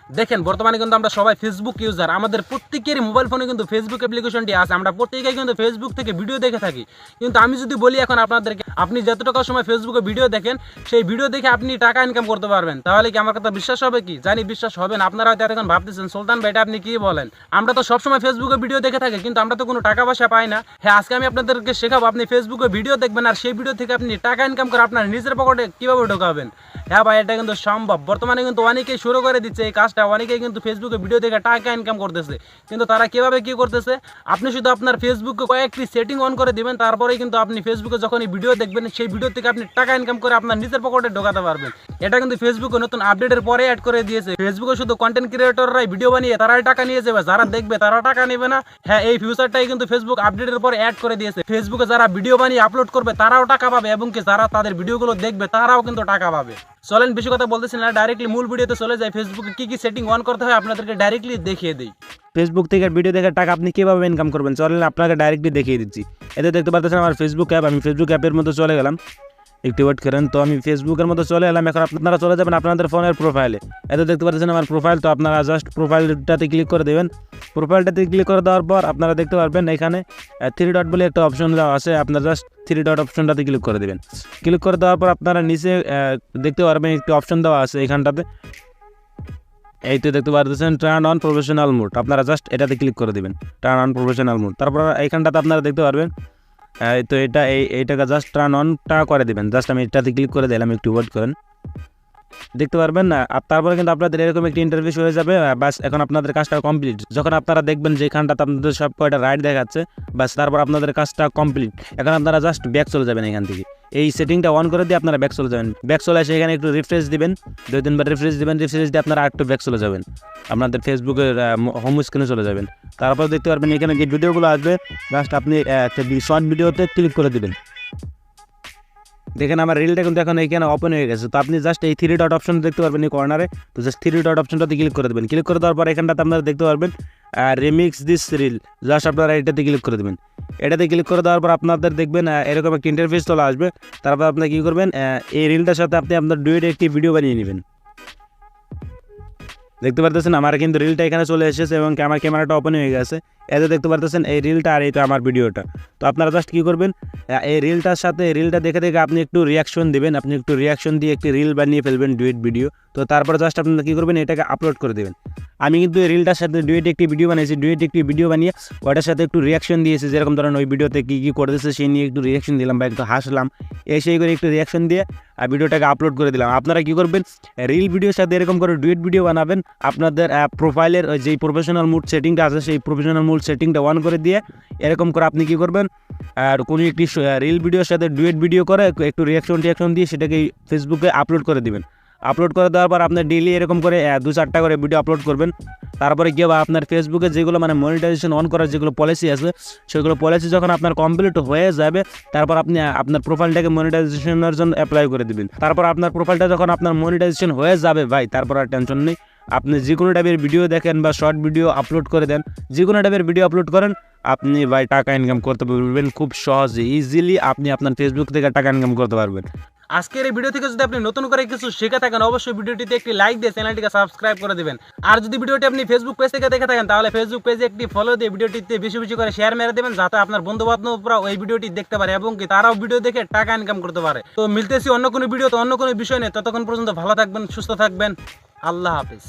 দেখেন বর্তমানে কিন্তু আমরা সবাই ফেসবুক ইউজার, আমাদের প্রত্যেকেরই মোবাইল ফোনে কিন্তু ফেসবুক অ্যাপ্লিকেশনটি আছে, আমরা প্রত্যেকেই কিন্তু ফেসবুক থেকে ভিডিও দেখে থাকি। কিন্তু আমি যদি বলি এখন আপনাদেরকে, আপনি যতটুকু সময় ফেসবুকে ভিডিও দেখেন সেই ভিডিও দেখে আপনি টাকা ইনকাম করতে পারবেন, তাহলে কি আমার কথা বিশ্বাস হবে? কি জানি বিশ্বাস হবে না। আপনারা হয়তো এতক্ষণ ভাবতেছেন সুলতান ভাই এটা আপনি কি বলেন, আমরা তো সবসময় ফেসবুকে ভিডিও দেখে থাকি কিন্তু আমরা তো কোনো টাকা পয়সা পাই না। হ্যাঁ, আজকে আমি আপনাদেরকে শেখাবো আপনি ফেসবুকে ভিডিও দেখবেন আর সেই ভিডিও থেকে আপনি টাকা ইনকাম করে আপনার নিজের পকেটে কীভাবে ঢোকাবেন। হ্যাঁ ভাই, এটা কিন্তু সম্ভব। বর্তমানে কিন্তু অনেকেই শুরু করে দিচ্ছে এই কাজটা, অনেকেই কিন্তু ফেসবুকে ভিডিও দেখে টাকা ইনকাম করতেছে। কিন্তু তারা কীভাবে কী করতেছে, আপনি শুধু আপনার ফেসবুকে কয়েকটি সেটিং অন করে দিবেন, তারপরেই কিন্তু আপনি ফেসবুকে যখন এই ভিডিও দেখবেন সেই ভিডিও থেকে আপনি টাকা ইনকাম করে আপনার নিজের পকেটে ঢোকাতে পারবেন। এটা কিন্তু ফেসবুকে নতুন আপডেটের পরে অ্যাড করে দিয়েছে। ফেসবুকে শুধু কন্টেন্ট ক্রিয়েটররাই ভিডিও বানিয়ে তারাই টাকা নিয়ে যাবে, যারা দেখবে তারা টাকা নেবে না। হ্যাঁ, এই ফিউচারটাই কিন্তু ফেসবুক আপডেটের পরে অ্যাড করে দিয়েছে। ফেসবুকে যারা ভিডিও বানিয়ে আপলোড করবে তারাও টাকা পাবে এবং কি যারা তাদের ভিডিওগুলো দেখবে তারাও কিন্তু টাকা পাবে। চলেন বেশি কথা বলতেছি না, ডাইরেক্টলি মূল ভিডিওতে চলে যায়। ফেসবুকে কি কি সেটিং অন করতে হয় আপনাদেরকে ডাইরেক্টলি দেখিয়ে দিই। ফেসবুক থেকে ভিডিও দেখে টাকা আপনি কীভাবে ইনকাম করবেন চলেন আপনাকে ডাইরেক্টলি দেখিয়ে দিচ্ছি। এতে দেখতে পাচ্ছেন আমার ফেসবুক অ্যাপ, আমি ফেসবুক অ্যাপের মধ্যে চলে গেলাম, একটু ওয়েট করেন। তো আমি ফেসবুকের মধ্যে চলে এলাম, এখন আপনারা চলে যাবেন আপনাদের ফোনের প্রোফাইলে। এতে দেখতে পাচ্ছেন আমার প্রোফাইল, তো আপনারা জাস্ট প্রোফাইলটাতে ক্লিক করে দেবেন। প্রোফাইলটাতে ক্লিক করে দেওয়ার পর আপনারা দেখতে পারবেন এখানে 3 ডট বলে একটা অপশন দেওয়া আছে, আপনারা জাস্ট 3 ডট অপশনটাতে ক্লিক করে দেবেন। ক্লিক করে দেওয়ার পর আপনারা নিচে দেখতে পারবেন একটি অপশন দেওয়া আছে এখানটাতে, এই তো দেখতে পাচ্ছেন টার্ন অন প্রফেশনাল মোড, আপনারা জাস্ট এটাতে ক্লিক করে দেবেন, টার্ন অন প্রফেশনাল মোড। তারপর এইখানটাতে আপনারা দেখতে পারবেন তো এইটাকে জাস্ট টার্ন অনটা করে দেবেন। জাস্ট আমি এটাতে ক্লিক করে দিলাম, একটু ওয়েট করেন, দেখতে পারবেন না। তারপরে কিন্তু আপনাদের এরকম একটি ইন্টারভিউ হয়ে যাবে। বাস এখন আপনাদের কাজটা কমপ্লিট। যখন আপনারা দেখবেন যে এখানটাতে আপনাদের সব কয়টা রাইট দেখাচ্ছে, বাস তারপর আপনাদের কাজটা কমপ্লিট। এখন আপনারা জাস্ট ব্যাক চলে যাবেন এখান থেকে, এই সেটিংটা অন করে দিয়ে আপনারা ব্যাক চলে যাবেন। ব্যাক চলে আসে এখানে একটু রিফ্রেশ দিবেন, 2-3 বার রিফ্রেশ দিবেন। রিফ্রেশ দিয়ে আপনারা একটু ব্যাক চলে যাবেন, আপনাদের ফেসবুকের হোম স্ক্রিনে চলে যাবেন। তারপর দেখতে পারবেন এখানে যে ভিডিওগুলো আসবে জাস্ট আপনি শর্ট ভিডিওতে ক্লিক করে দেবেন। দেখেন আমার রিলটা কিন্তু এখন এইখানে ওপেন হয়ে গেছে। তো আপনি জাস্ট এই 3 ডট অপশন দেখতে পারবেন এই কর্নারে, তো জাস্ট 3 ডট অপশনটাতে ক্লিক করে দেবেন। ক্লিক করে দেওয়ার পর এখানটাতে আপনারা দেখতে পারবেন রিমিক্স দিস রিল, জাস্ট আপনারা এটাতে ক্লিক করে দেবেন। এটাতে ক্লিক করে দেওয়ার পর আপনাদের দেখবেন এরকম একটা ইন্টারফেস চলে আসবে। তারপর আপনি কী করবেন, এই রিলটার সাথে আপনি আপনার ডুয়েট একটি ভিডিও বানিয়ে নেবেন। দেখতে পারতেছেন আমার কিন্তু রিলটা এখানে চলে এসেছে এবং আমার ক্যামেরাটা ওপেন হয়ে গেছে। এতে দেখতে পারতেছেন এই রিলটা আর এইটা আমার ভিডিওটা। তো আপনারা জাস্ট কী করবেন, এই রিলটার সাথে রিলটা দেখে দেখে আপনি একটু রিয়াকশন দেবেন, আপনি একটু রিয়াকশন দিয়ে একটি রিল বানিয়ে ফেলবেন, ডুয়েট ভিডিও। তো তারপর জাস্ট আপনারা কী করবেন, এটাকে আপলোড করে দেবেন। আমি কিন্তু এই রিলটার সাথে ডুয়েট একটি ভিডিও বানিয়েছি, ডুয়েট একটি ভিডিও বানিয়ে ওটার সাথে একটু রিয়াকশন দিয়েছি, যেরকম ধরেন ওই ভিডিওতে কী কী করতেছে সেই নিয়ে একটু রিয়াকশন দিলাম বা একটু হাসলাম, সেই করে একটু রিয়াকশন দিয়ে আর ভিডিওটাকে আপলোড করে দিলাম। আপনারা কী করবেন, রিল ভিডিওর সাথে এরকম করে ডুয়েট ভিডিও বানাবেন। আপনাদের প্রোফাইলের যেই প্রফেশনাল মুড সেটিংটা আছে সেই প্রফেশনাল মুড সেটিংটা অন করে দিয়ে এরকম করে আপনি কী করবেন, আর কোনো একটি রিল ভিডিওর সাথে ডুয়েট ভিডিও করে একটু রিয়াকশন দিয়ে সেটাকে ফেসবুকে আপলোড করে দেবেন। আপলোড করে দেওয়ার পর আপনার ডেইলি এরকম করে 2-4টা করে ভিডিও আপলোড করবেন। তারপরে কি হবে, আপনার ফেসবুকে যেগুলো মানে মনিটাইজেশন অন করার যেগুলো পলিসি আছে সেগুলো পলিসি যখন আপনার কমপ্লিট হয়ে যাবে, তারপর আপনি আপনার প্রোফাইলটাকে মনিটাইজেশনের জন্য অ্যাপ্লাই করে দেবেন। তারপর আপনার প্রোফাইলটা যখন আপনার মনিটাইজেশন হয়ে যাবে ভাই, তারপর আর টেনশন নেই। আপনি যে কোনো টাইপের ভিডিও দেখেন বা শর্ট ভিডিও আপলোড করে দেন, যে কোনো টাইপের ভিডিও আপলোড করেন, আপনি ভাই টাকা ইনকাম করতে পারবেন খুব সহজে, ইজিলি আপনি আপনার ফেসবুক থেকে টাকা ইনকাম করতে পারবেন। আজকের এই ভিডিও থেকে যদি আপনি নতুন করে কিছু শিখে থাকেন অবশ্যই ভিডিওটিতে একটি লাইক দিয়ে চ্যানেলটিকে সাবস্ক্রাইব করে দেবেন। আর যদি ভিডিওটি আপনি ফেসবুক পেজ থেকে দেখে থাকেন তাহলে ফেসবুক পেজে একটি ফলো দিয়ে ভিডিওটিতে বেশি বেশি করে শেয়ার মেরে দেবেন, যাতে আপনার বন্ধু বান্ধবরাও এই ভিডিওটি দেখতে পারে এবং কি তারাও ভিডিও দেখে টাকা ইনকাম করতে পারে। তো মিলতেছি অন্য কোনো ভিডিওতে অন্য কোনো বিষয় নেই, ততক্ষণ পর্যন্ত ভালো থাকবেন, সুস্থ থাকবেন, আল্লাহ হাফিজ।